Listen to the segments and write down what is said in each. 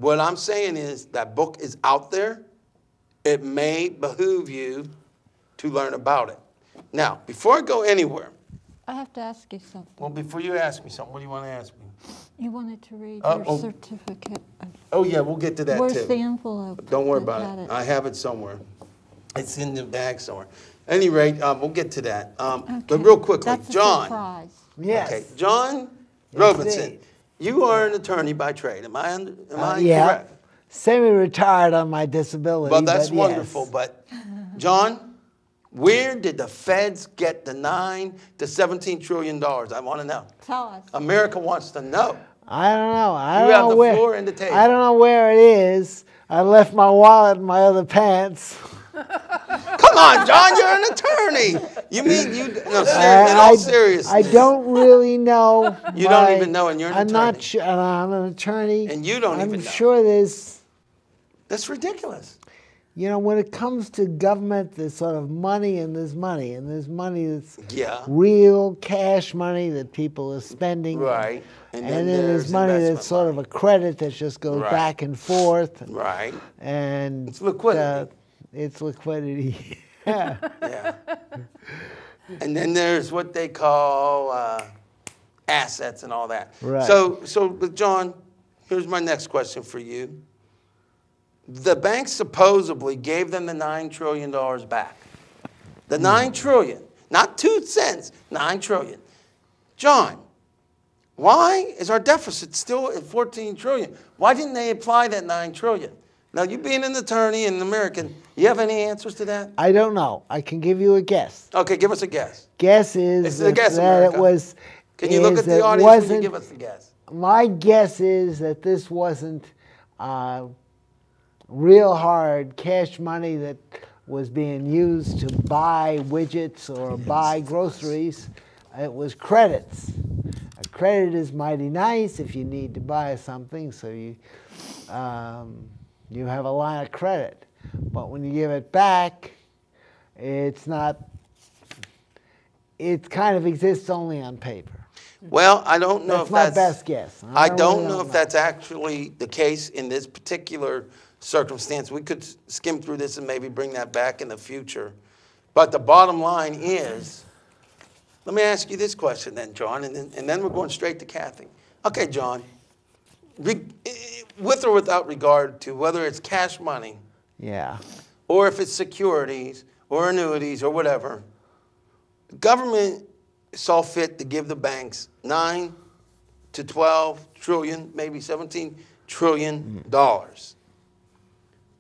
What I'm saying is that book is out there. It may behoove you to learn about it. Now, before I go anywhere. I have to ask you something. Well, before you ask me something, what do you want to ask me? You wanted to read your certificate. Oh, yeah, we'll get to that, Where's too. the envelope? Don't worry about it. I have it somewhere. It's in the bag somewhere. At any rate, we'll get to that. Okay. But real quickly, That's a John. surprise. Yes. Okay, John Robison, you are an attorney by trade. Am I correct? Semi-retired on my disability. Well, that's but wonderful. Yes. But, John, where did the feds get the $9 to $17 trillion? I want to know. Tell us. America wants to know. I don't know. You have the floor and the table. I don't know where it is. I left my wallet in my other pants. Come on, John, you're an attorney. You mean you? No, in all seriousness. I don't really know. You don't even know, and you're an attorney. I'm not sure. I'm an attorney. And you don't even know. I'm sure there's. That's ridiculous. You know, when it comes to government, there's sort of money, and there's money that's real cash money that people are spending. Right. And then there's money that's sort of a credit that just goes back and forth. Right. And it's liquidity. It's liquidity. Yeah. Yeah. And then there's what they call assets and all that. Right. So, John, here's my next question for you. The banks supposedly gave them the $9 trillion back. The $9 trillion, not 2 cents, $9 trillion. John, why is our deficit still at $14 trillion? Why didn't they apply that $9 trillion? Now, you being an attorney and an American, you have any answers to that? I don't know. I can give you a guess. Okay, give us a guess. Guess is that it was. Can you look at the audience and give us a guess? My guess is that this wasn't real hard cash money that was being used to buy widgets or buy groceries. It was credits. A credit is mighty nice if you need to buy something, so you have a line of credit. But when you give it back, it's not. It kind of exists only on paper. Well, I don't know if that's my best guess. I don't know if that's actually the case in this particular circumstance. We could skim through this and maybe bring that back in the future. But the bottom line is, let me ask you this question then, John, and then we're going straight to Kathy. Okay, John, with or without regard to whether it's cash money, or if it's securities or annuities or whatever, the government saw fit to give the banks $9 to $12 trillion, maybe $17 trillion.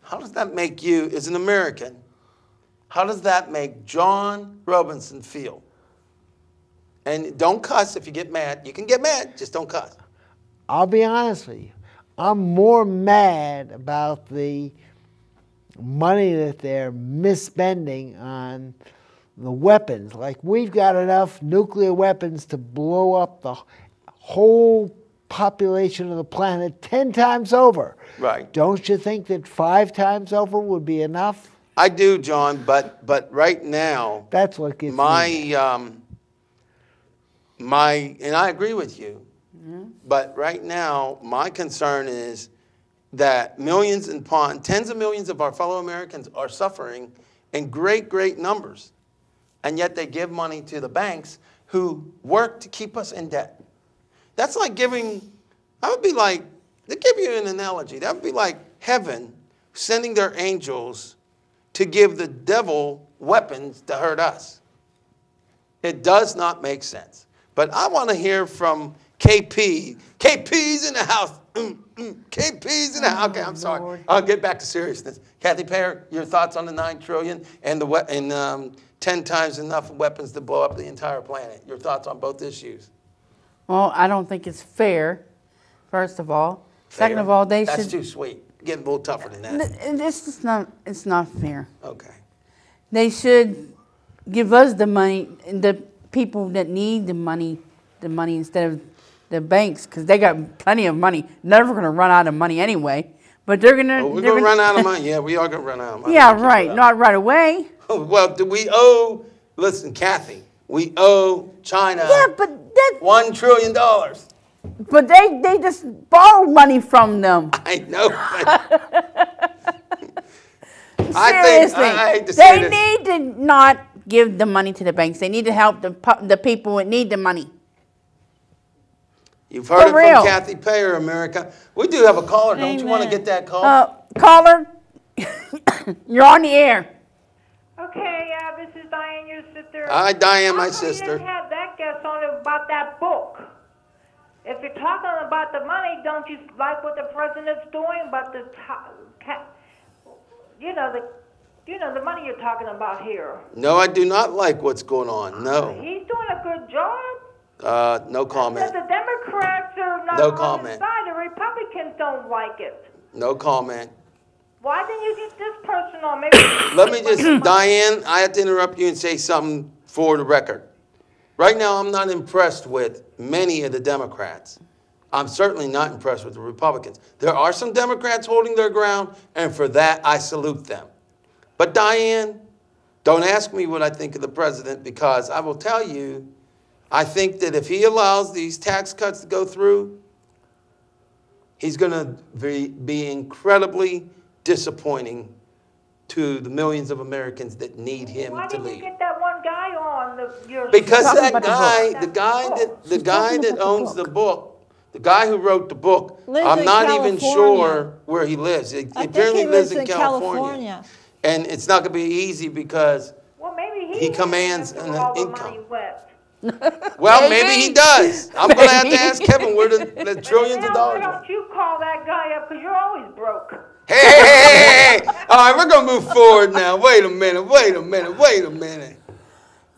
How does that make you, as an American, how does that make John Robison feel? And don't cuss if you get mad. You can get mad, just don't cuss. I'll be honest with you. I'm more mad about the money that they're misspending on the weapons. Like, we've got enough nuclear weapons to blow up the whole population of the planet 10 times over. Right. Don't you think that 5 times over would be enough? I do, John, but right now, that's what gets me. And I agree with you, but right now, my concern is that millions and tens of millions of our fellow Americans are suffering in great, great numbers. And yet they give money to the banks who work to keep us in debt. That's like giving, that would be like, to give you an analogy, that would be like heaven sending their angels to give the devil weapons to hurt us. It does not make sense. But I want to hear from KP. KP's in the house. KP's in the house. Okay, I'm sorry. Lord. I'll get back to seriousness. Kathy Payer, your thoughts on the $9 trillion and 10 times enough weapons to blow up the entire planet. Your thoughts on both issues? Well, I don't think it's fair, first of all. Fair? Second of all, That's too sweet. Get a little tougher than that. It's not fair. Okay. They should give us the money, the people that need the money instead of the banks, because they got plenty of money. Never going to run out of money anyway. But they're going to. Oh, we're going to run out of money. Yeah, we are going to run out of money. Yeah, right. Not right away. Well, do we owe? Listen, Kathy, we owe China Yeah, but that. $1 trillion. But they just borrow money from them. I know. Seriously, I hate to say they this. need to not give the money to the banks. They need to help the people that need the money. You've heard For it real. from Kathy Payer, America. We do have a caller. Don't you want to Amen. get that call? Caller, you're on the air. Okay, this is Diane, your sister. Hi, Diane, my How come sister. You didn't have that guest on about that book. If you're talking about the money, don't you like what the president's doing about the, the money you're talking about here? No, I do not like what's going on. No. He's doing a good job. No comment. The Democrats are not No on comment. his side. The Republicans don't like it. No comment. Why didn't you get this person on? Maybe. Let me just, Diane, I have to interrupt you and say something for the record. Right now, I'm not impressed with many of the Democrats. I'm certainly not impressed with the Republicans. There are some Democrats holding their ground, and for that, I salute them. But Diane, don't ask me what I think of the president, because I will tell you, I think that if he allows these tax cuts to go through, he's going to be incredibly disappointing to the millions of Americans that need him Why to didn't you lead. get that one guy on your Because Talking that about the guy, book. the guy that owns the book, the guy who wrote the book, Lives I'm in not even California. sure where he lives. He I apparently think he lives lives in California. And it's not going to be easy because, Well, maybe He commands has an all the income. money went. well, maybe he does. I'm going to have to Maybe. ask Kevin where the trillions of Now, dollars why went. don't you call that guy up? Because you're always broke. Hey. All right, we're going to move forward now. Wait a minute.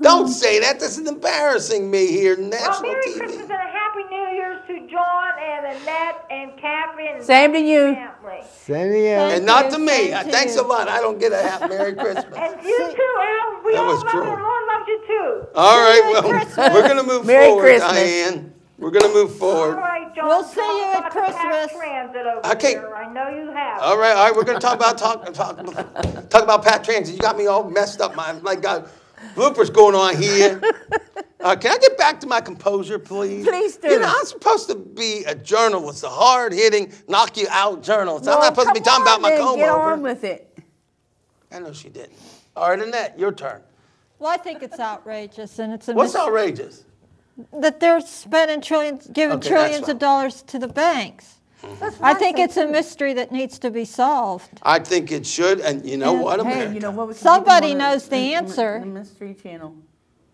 Don't say that. This is embarrassing me here on Well, national Merry TV. Christmas and a Happy New Year's to John and Annette and Kathy and Same to you. family. Send me a, And not to me. Same to Thanks a you. lot. I don't get a happy Merry Christmas. And you too, Al. We That all was love cruel. you. The Lord loves you too. All right, Merry well, Christmas. we're going to move Merry forward, Christmas. Diane. We're going to move All forward. right, John. We'll see talk you at about the pack Christmas. transit over Okay. here. I know you have. All right. We're going to talk about Pat Transit. You got me all messed up. My God, bloopers going on here. Can I get back to my composure, please? Please do. You know, I'm supposed to be a journalist, a hard-hitting, knock-you-out journalist. I'm Well, not supposed to be talking about my then, comb Get over. on with it. I know she didn't. All right, Annette, your turn. Well, I think it's outrageous, and it's a What's outrageous? that they're spending trillions, giving Okay, that's trillions fine. of dollars to the banks. I think it's a mystery that needs to be solved. I think it should, and you know what, America? Hey, you know what? We can Somebody give them knows the answer. The Mystery Channel.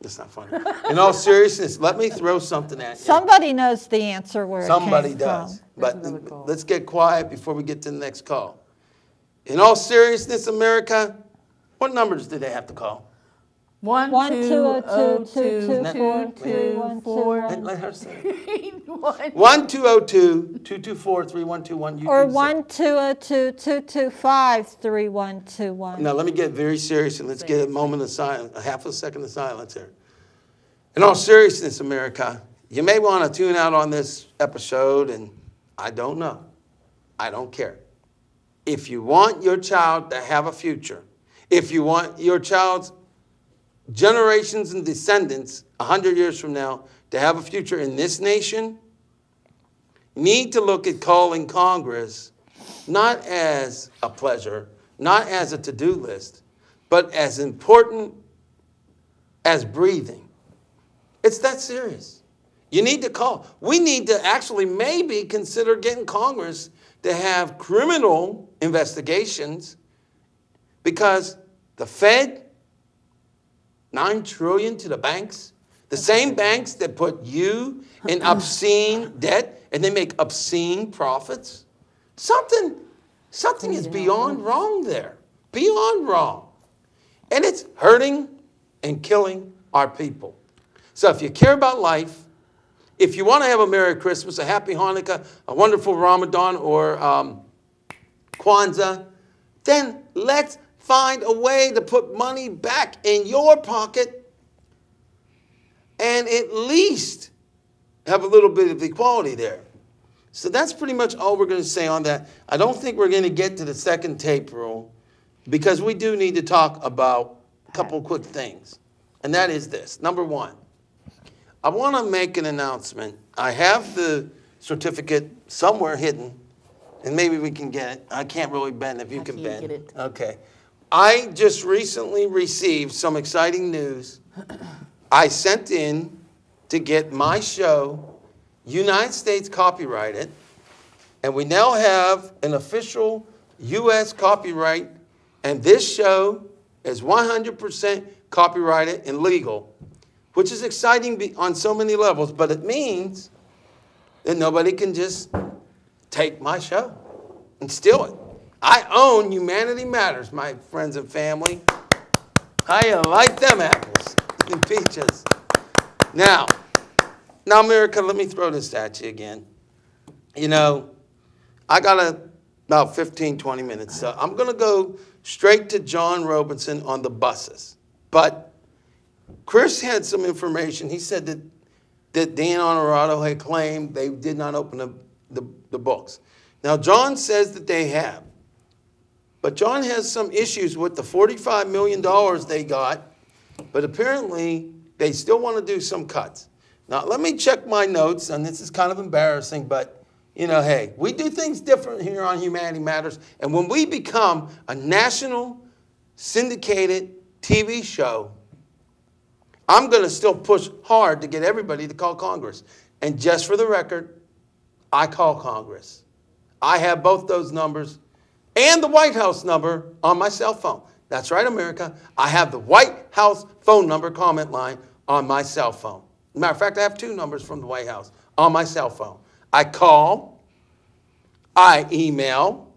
That's not funny. In all seriousness, let me throw something at you. Somebody knows the answer where Somebody it came does. from. But another call. let's get quiet before we get to the next call. In all seriousness, America, what numbers do they have to call? 1-202-224-3121. Let her say it. 1-202-224-3121. 1-202-224-3121. Or 1-202-225-3121. Now, let me get very serious and let's get a moment of silence, a half a second of silence here. In all seriousness, America, you may want to tune out on this episode, and I don't know. I don't care. If you want your child to have a future, if you want your child's generations and descendants 100 years from now to have a future in this nation, you need to look at calling Congress not as a pleasure, not as a to-do list, but as important as breathing. It's that serious. You need to call. We need to actually maybe consider getting Congress to have criminal investigations because the Fed, $9 trillion to the banks, the same banks that put you in obscene debt and they make obscene profits. Something is beyond wrong there. Beyond wrong. And it's hurting and killing our people. So if you care about life, if you want to have a Merry Christmas, a Happy Hanukkah, a wonderful Ramadan, or Kwanzaa, then let's find a way to put money back in your pocket and at least have a little bit of equality there. So that's pretty much all we're going to say on that. I don't think we're going to get to the second tape rule because we do need to talk about a couple quick things. And that is this. Number one, I want to make an announcement. I have the certificate somewhere hidden, and maybe we can get it. I can't really bend if you can bend. Get it. Okay. I just recently received some exciting news. I sent in to get my show United States copyrighted, and we now have an official U.S. copyright, and this show is 100% copyrighted and legal, which is exciting on so many levels, but it means that nobody can just take my show and steal it. I own Humanity Matters, my friends and family. How you like them apples and peaches? Now, America, let me throw this at you again. You know, I got about 15, 20 minutes, so I'm going to go straight to John Robison on the buses. But Chris had some information. He said that Dan Honorado had claimed they did not open the books. Now, John says that they have. But John has some issues with the $45 million they got, but apparently they still want to do some cuts. Now, let me check my notes, and this is kind of embarrassing, but, you know, hey, we do things different here on Humanity Matters, and when we become a national syndicated TV show, I'm going to still push hard to get everybody to call Congress. And just for the record, I call Congress. I have both those numbers and the White House number on my cell phone. That's right, America. I have the White House phone number comment line on my cell phone. Matter of fact, I have two numbers from the White House on my cell phone. I call, I email,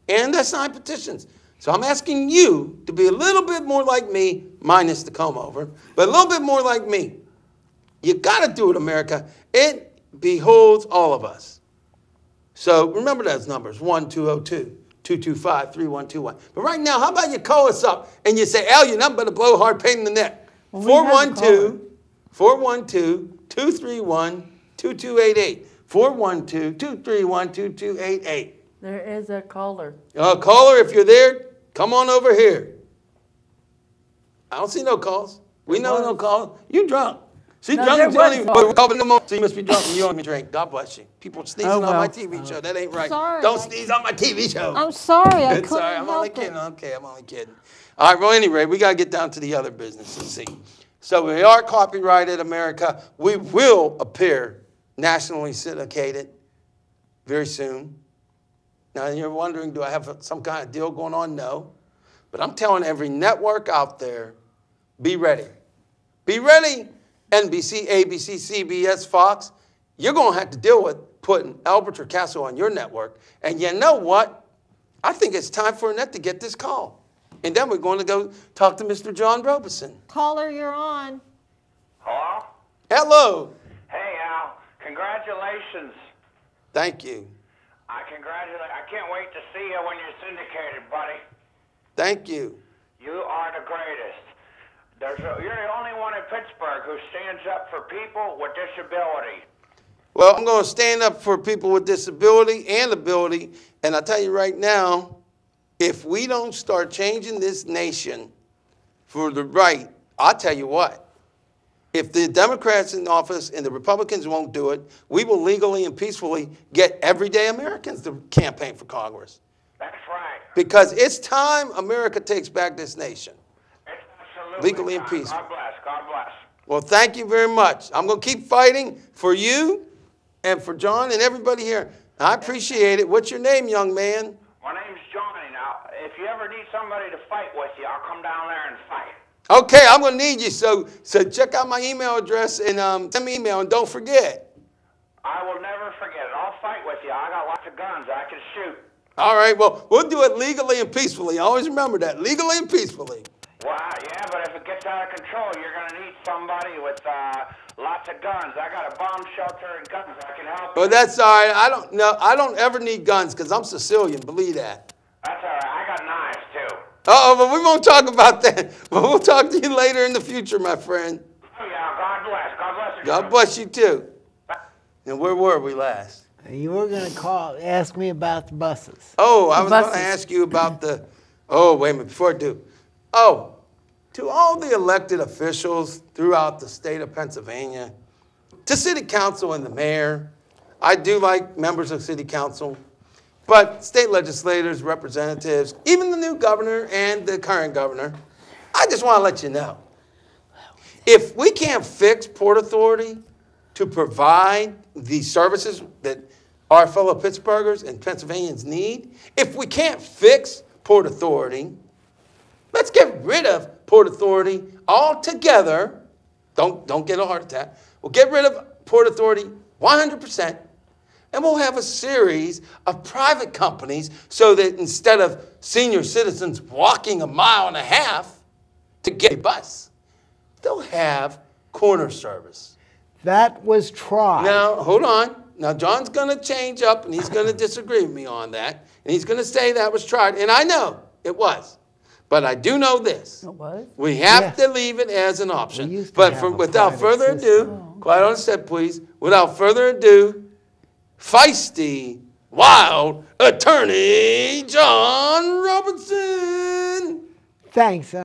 and I sign petitions. So I'm asking you to be a little bit more like me, minus the comb over, but a little bit more like me. You got to do it, America. It beholds all of us. So remember those numbers, 1-202-225-3121. But right now, how about you call us up and you say, Al, you're nothing but a blowhard pain in the neck. 412-231-2288. 412-231-2288. There is a caller. Caller, if you're there, come on over here. I don't see no calls. We know no calls. You drunk. See, No, drunk. there You don't was even calls. call no more. So you must be drunk and you don't even drink. God bless you. People sneezing Oh, on well. my TV show. That ain't right. Sorry. Don't sneeze on my TV show. I'm sorry, I It's all couldn't right. I'm only help kidding. it. Okay, I'm only kidding. All right, well, anyway, we got to get down to the other business and see. So we are copyrighted, America. We will appear nationally syndicated very soon. Now, you're wondering, do I have some kind of deal going on? No. But I'm telling every network out there, be ready. Be ready. NBC, ABC, CBS, Fox. You're going to have to deal with putting Albert Torcaso on your network. And you know what? I think it's time for Annette to get this call. And then we're going to go talk to Mr. John Robison. Caller, you're on. Hello? Hello. Hey, Al. Congratulations. Thank you. I can't wait to see you when you're syndicated, buddy. Thank you. You are the greatest. You're the only one in Pittsburgh who stands up for people with disability. Well, I'm going to stand up for people with disability and ability. And I'll tell you right now, if we don't start changing this nation for the right, I'll tell you what. If the Democrats in office and the Republicans won't do it, we will legally and peacefully get everyday Americans to campaign for Congress. That's right. Because it's time America takes back this nation. It's absolutely Legally and time. peaceful. God bless. God bless. Well, thank you very much. I'm going to keep fighting for you and for John and everybody here. I appreciate it. What's your name, young man? My name's Johnny. Now, if you ever need somebody to fight with you, I'll come down there and fight. Okay, I'm going to need you. So check out my email address and send me an email. And don't forget. I will never forget it. I'll fight with you. I got lots of guns I can shoot. All right, well, we'll do it legally and peacefully. Always remember that, legally and peacefully. Well, yeah, but if it gets out of control, you're going to need somebody with lots of guns. I got a bomb shelter and guns. I can help you. Well, that's all right. I don't ever need guns because I'm Sicilian. Believe that. That's all right. I got knives, too. Uh-oh, but we won't talk about that. But we'll talk to you later in the future, my friend. Oh, yeah. God bless. God bless you. God bless you, too. And where were we last? You were going to ask me about the buses. Oh, I was going to buses. ask you about the, oh, wait a minute, before I do. Oh, to all the elected officials throughout the state of Pennsylvania, to city council and the mayor, I do like members of city council, but state legislators, representatives, even the new governor and the current governor, I just want to let you know, if we can't fix Port Authority to provide the services that our fellow Pittsburghers and Pennsylvanians need, if we can't fix Port Authority, let's get rid of Port Authority altogether. Don't get a heart attack. We'll get rid of Port Authority 100%, and we'll have a series of private companies so that instead of senior citizens walking 1.5 miles to get a bus, they'll have corner service. That was tried. Now, hold on. Now, John's going to change up, and he's going to disagree with me on that. And he's going to say that was tried. And I know it was. But I do know this. It was? We have to leave it as an option. We used to But have a without private further ado, system. quiet on set, please. Without further ado, feisty, wild attorney John Robison. Thanks.